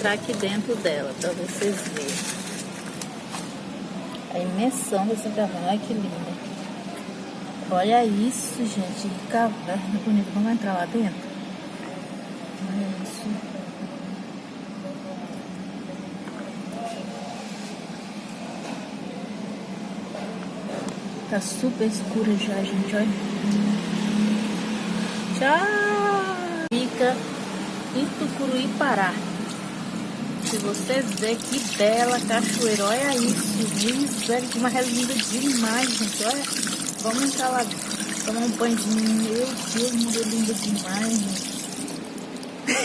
entrar aqui dentro dela, para vocês verem. A imensão dessa caverna, olha que linda. Olha isso, gente, que caverna bonita. Vamos entrar lá dentro? Olha isso. Tá super escura já, gente, olha. Tchau! Fica em Tucuruí, Pará. Se vocês verem que bela cachoeira, olha isso, miséria, que mais linda demais, gente, olha. Vamos entrar lá, tomar um banho, meu Deus, linda demais, gente.